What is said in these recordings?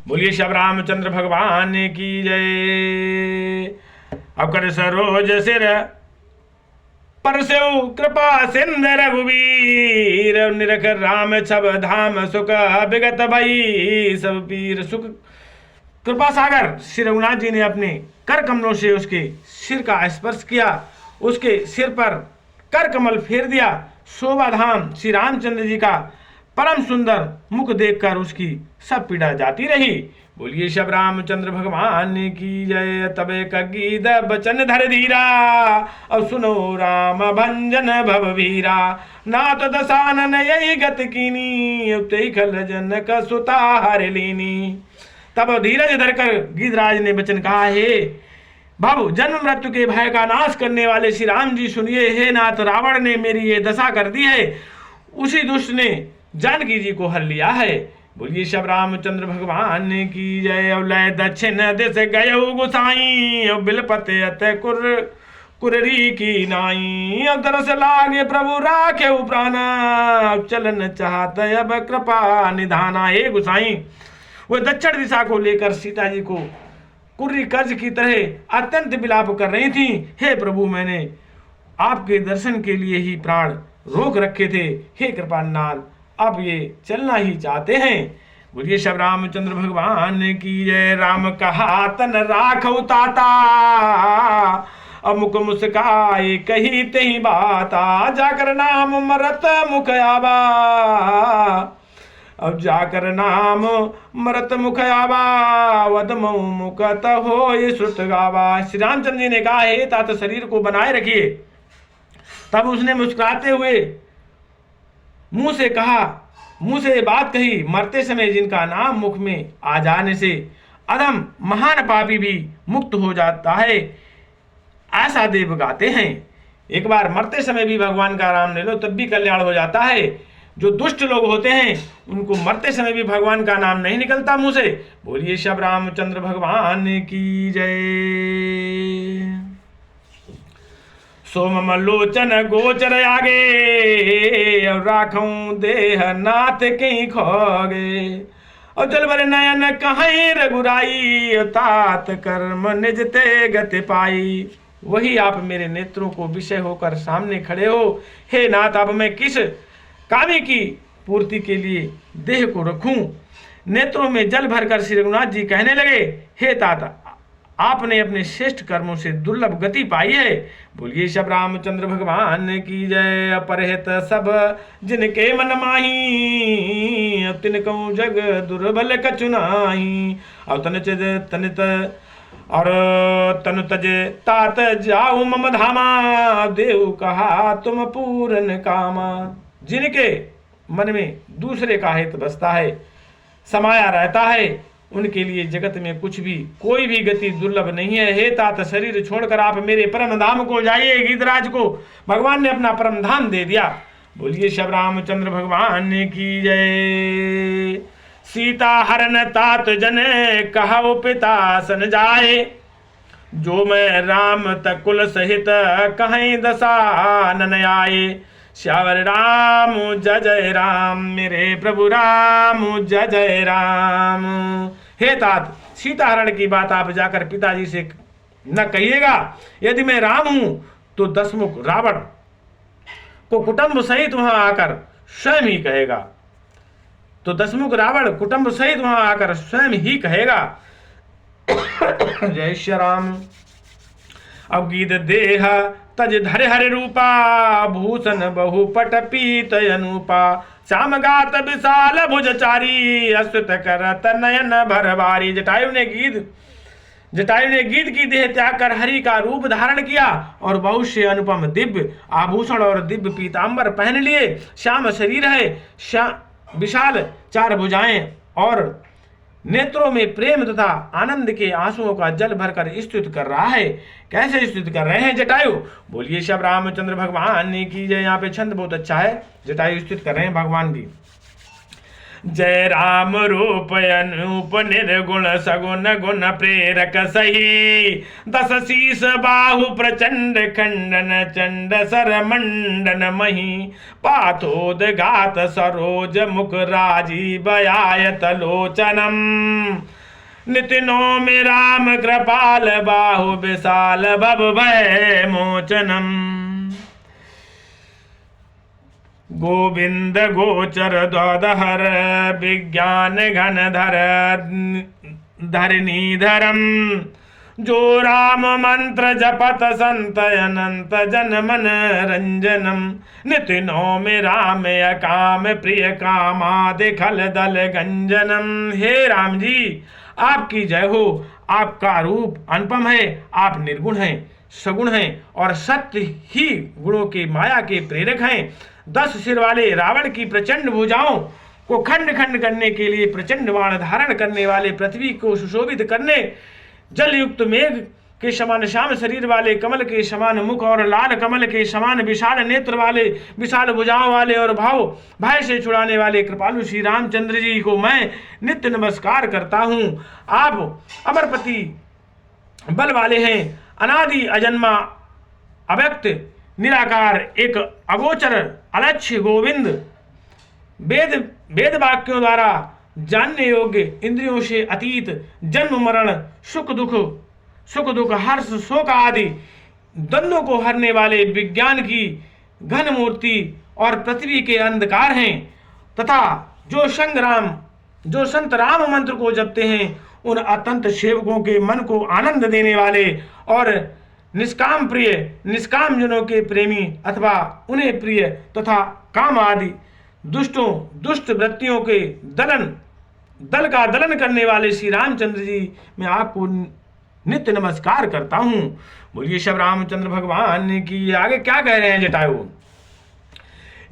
बोलिए श्री रामचंद्र भगवान की जय। अब कर सरोज सिर परसेऊ कृपा सिंध रघुवीर, निरख राम छब धाम सुख विगत भई सब पीर। सुख कृपा सागर श्री रघुनाथ जी ने अपने कर कमलों से उसके सिर का स्पर्श किया, उसके सिर पर कर कमल फेर दिया। शोभा धाम श्री रामचंद्र जी का परम सुंदर मुख देखकर उसकी सब पीड़ा जाती रही। बोलिए शब रामचंद्र भगवान की जय। तबे कगीद बचन धर धीरा, अब सुनो राम भंजन भव वीरा। नाथ दसानन यही गत कीनी, उते खल जनक सुता हर लीनी। तब धीरज धरकर गीधराज ने वचन कहा, हे भव जन्म मृत्यु के भय का नाश करने वाले श्री राम जी सुनिए। हे नाथ, रावण ने मेरी ये दशा कर दी है, उसी दुष्ट ने जानकी जी को हर लिया है। बोलिए शब रामचंद्र भगवान की जय। लय दक्षिण दिश गय गुसाई, बिलपते अत कुररी की नाई। अब दरस लागे प्रभु राखे प्राणा, चलन चाहत अब कृपा निधाना। हे गुसाई, वह दक्षिण दिशा को लेकर सीता जी को कुर्री कर्ज की तरह अत्यंत विलाप कर रही थी। हे प्रभु, मैंने आपके दर्शन के लिए ही प्राण रोक रखे थे। हे कृपानाथ, अब ये चलना ही चाहते हैं। बोलिए शब रामचंद्र भगवान की जय। राम कहा तन राखौ ताता, अब मुख मुस्काए कही तही बाता। जाकर नाम मरत मुख आवा, अब जाकर नाम मरत मुख आवा। वदमऊ मुकत हो ये श्रुत गावा। श्री रामचंद्र जी ने कहा, हे तात शरीर को बनाए रखिए। तब उसने मुस्कुराते हुए मुंह से बात कही, मरते समय जिनका नाम मुख में आ जाने से अधम महान पापी भी मुक्त हो जाता है, ऐसा देव गाते हैं। एक बार मरते समय भी भगवान का नाम ले लो तब भी कल्याण हो जाता है। जो दुष्ट लोग होते हैं उनको मरते समय भी भगवान का नाम नहीं निकलता मुंह से। बोलिए शब रामचंद्र भगवान की जय। सोम लोचन गोचर आगे, और राखूं देह नाथ कहीं खोगे। और जल भर नयन कहीं रघुराई, तात कर्म निज ते गति पाई। वही आप मेरे नेत्रों को विषय होकर सामने खड़े हो। हे नाथ, अब मैं किस कामी की पूर्ति के लिए देह को रखूं। नेत्रों में जल भरकर श्री रघुनाथ जी कहने लगे, हे तात, आपने अपने श्रेष्ठ कर्मों से दुर्लभ गति पाई है। बोलिए शब रामचंद्र भगवान की जय। अपरहित सब जिनके मन माही, तिनको जग दुर्बल कछु नाही। और तनित और तनु तज तात जाऊ मम धामा, देव कहा तुम पूरन कामा। जिनके मन में दूसरे का हित बसता है, समाया रहता है, उनके लिए जगत में कुछ भी कोई भी गति दुर्लभ नहीं है। हे तात, शरीर छोड़कर आप मेरे परम धाम को जाइए। गीधराज को भगवान ने अपना परम धाम दे दिया। बोलिए शब रामचंद्र भगवान की जय। सीता हरण तात जन कहो पिता सन जाए, जो मैं राम तकुल सहित कहीं दशानन आए। श्यावर राम जय जय राम, मेरे प्रभु राम जय जय राम। हे तात, सीता हरण की बात आप जाकर पिताजी से न कहिएगा। यदि मैं राम हूं तो दशमुख रावण को कुटुंब सहित वहां आकर स्वयं ही कहेगा। तो दशमुख रावण कुटुंब सहित वहां आकर स्वयं ही कहेगा। जय श्री राम। अब गीत देह तज धरे हरे रूपा, भूषण बहुपट पीत अनूपा। श्याम गात विशाल भुजचारी, अश्रुत करत नयन भरवारी। जटायु ने गीत की देह त्याग कर हरि का रूप धारण किया और बहुत से अनुपम दिव्य आभूषण और दिव्य पीतांबर पहन लिए। श्याम शरीर है, विशाल चार भुजाएं और नेत्रों में प्रेम तथा आनंद के आंसुओं का जल भरकर स्तुति कर रहा है। कैसे स्तुति कर रहे हैं जटायु? बोलिए शब रामचंद्र भगवान की जय। यहाँ पे छंद बहुत अच्छा है। जटायु स्तुति कर रहे हैं भगवान की। जय राम रूप अनूप निर्गुण सगुण गुण प्रेरक सही, 10 शीस बाहु प्रचंड खंडन चंड सर मंडन मही, पाथोदगात सरोज मुख राजीव आयत लोचनम, नितिनो में राम कृपाल बाहु विशाल भव भय मोचनम। गोविंद गोचर द्वदहर विज्ञान घन धर धरणीधरम, जो राम मंत्र जपत संत अनंत जन मन रंजनम, नितिनो में राम अकाम प्रिय कामादि खल दल गंजनम। हे राम जी आपकी जय हो। आपका रूप अनुपम है, आप निर्गुण हैं, सगुण हैं और सत्य ही गुणों के माया के प्रेरक हैं। 10 सिर वाले रावण की प्रचंड भुजाओं को खंड खंड करने के लिए प्रचंड बाण धारण करने वाले, पृथ्वी को सुशोभित करने, जल युक्त मेघ के समान श्याम शरीर वाले, कमल के समान मुख और लाल कमल के समान विशाल नेत्र वाले, विशाल भुजाओं वाले और भाव भय से छुड़ाने वाले कृपालु श्री रामचंद्र जी को मैं नित्य नमस्कार करता हूँ। आप अमरपति बल वाले हैं, अनादि अजन्मा अव्यक्त निराकार एक अगोचर अलक्ष्य गोविंद, वेद वाक्यों द्वारा जानने योग्य, इंद्रियों से अतीत, जन्म मरण सुख दुख हर्ष शोक आदि द्वंद्वों को हरने वाले, विज्ञान की घन मूर्ति और पृथ्वी के अंधकार हैं, तथा जो संत राम मंत्र को जपते हैं उन अत्यंत सेवकों के मन को आनंद देने वाले और निष्काम जनों के प्रेमी अथवा उन्हें प्रिय तथा काम आदि दुष्ट वृत्तियों के दल का दलन करने वाले श्री रामचंद्र जी मैं आपको नित्य नमस्कार करता हूँ। बोलिए श्री रामचंद्र भगवान की। आगे क्या कह रहे हैं जटायु?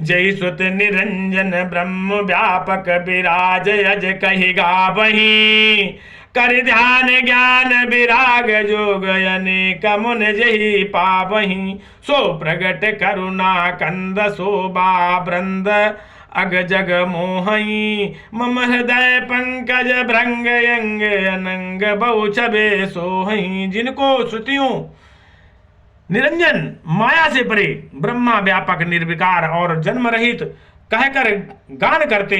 जय सुत निरंजन ब्रह्म व्यापक विराज अज कहि गावहीं, कर ध्यान ज्ञान विराग जोग अनेक मुन जहि पावहीं, सो प्रगट करुणा कंद शोभा वृंद अग जग मोहई, मम हृदय पंकज भृंग अंग अनंग बहु छबे सोहई। जिनको श्रुतियों निरंजन माया से परे, ब्रह्मा व्यापक निर्विकार और जन्म रहित कहकर गान करते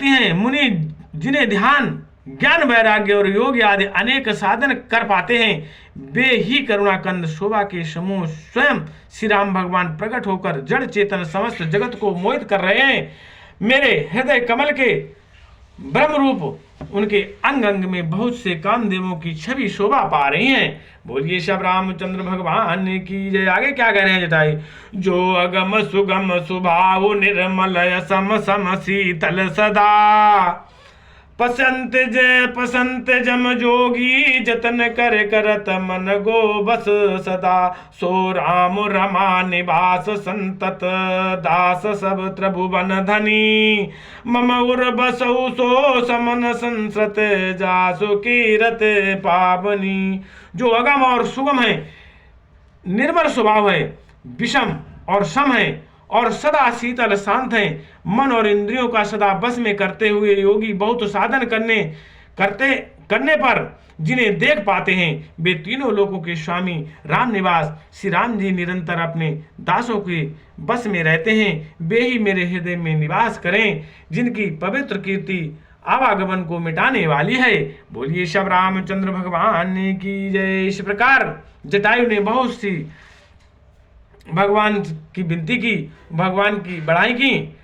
हैं मुनि, जिन्हें ध्यान ज्ञान वैराग्य और योग आदि अनेक साधन कर पाते हैं, वे ही करुणाकंद शोभा के समूह स्वयं श्री राम भगवान प्रकट होकर जड़ चेतन समस्त जगत को मोहित कर रहे हैं। मेरे हृदय कमल के ब्रह्म रूप उनके अंग अंग में बहुत से कामदेवों की छवि शोभा पा रही हैं। बोलिए श्री रामचंद्र भगवान की जय। आगे क्या कह रहे हैं जटाई? जो अगम सुगम सुभाव निर्मल सम सम शीतल सदा, पसंत जम जोगी जतन कर करत मन गो बस सदा, सो राम रमा निवास संतत दास सब त्रिभुवन धनी, मम उर बसौ सो समन संसत जासु कीरत पावनी। जो अगम और सुगम है, निर्मल स्वभाव है, विषम और सम है और सदा शीतल शांत है, मन और इंद्रियों का सदा बस में करते हुए योगी बहुत साधन करने पर जिन्हें देख पाते हैं, वे तीनों लोकों के स्वामी राम निवास श्री राम जी निरंतर अपने दासों के बस में रहते हैं। वे ही मेरे हृदय में निवास करें, जिनकी पवित्र कीर्ति आवागमन को मिटाने वाली है। बोलिए श्री रामचंद्र भगवान की जय। इस प्रकार जटायु ने बहुत सी भगवान की विनती की, भगवान की बड़ाई की।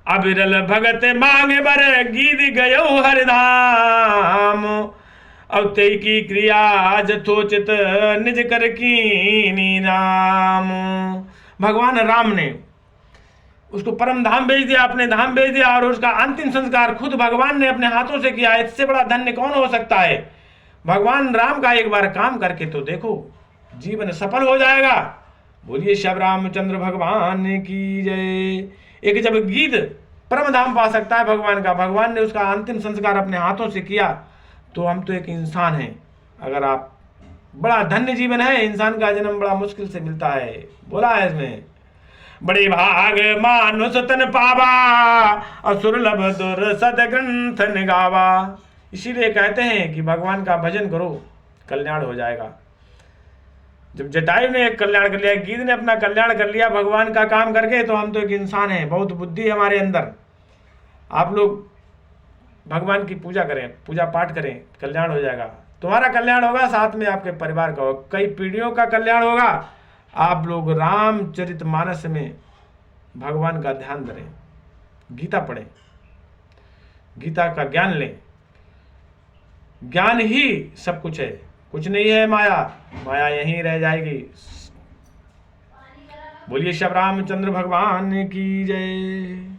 अविरल भगत मांगे बर गीत गयो हरधाम, अब ते की क्रिया जथोचित निज कर कीनी राम। भगवान राम ने उसको परम धाम भेज दिया, अपने धाम भेज दिया और उसका अंतिम संस्कार खुद भगवान ने अपने हाथों से किया। इससे बड़ा धन्य कौन हो सकता है? भगवान राम का एक बार काम करके तो देखो, जीवन सफल हो जाएगा। बोलिए श्री रामचंद्र भगवान की जय। एक जब गीत परम धाम पा सकता है भगवान का, भगवान ने उसका अंतिम संस्कार अपने हाथों से किया, तो हम तो एक इंसान हैं। अगर आप बड़ा धन्य जीवन है, इंसान का जन्म बड़ा मुश्किल से मिलता है। बोला है इसमें बड़े भाग मानुष तन पावा, असुर लब दुर्सद ग्रंथ निगावा। इसीलिए कहते हैं कि भगवान का भजन करो, कल्याण हो जाएगा। जब जटायु ने एक कल्याण कर लिया, गीध ने अपना कल्याण कर लिया भगवान का काम करके, तो हम तो एक इंसान हैं, बहुत बुद्धि है हमारे अंदर। आप लोग भगवान की पूजा करें, पूजा पाठ करें, कल्याण हो जाएगा। तुम्हारा कल्याण होगा, साथ में आपके परिवार का होगा, कई पीढ़ियों का कल्याण होगा। आप लोग रामचरितमानस में भगवान का ध्यान धरें, गीता पढ़ें, गीता का ज्ञान लें। ज्ञान ही सब कुछ है, कुछ नहीं है माया, माया यहीं रह जाएगी। बोलिए श्री रामचंद्र भगवान की जय।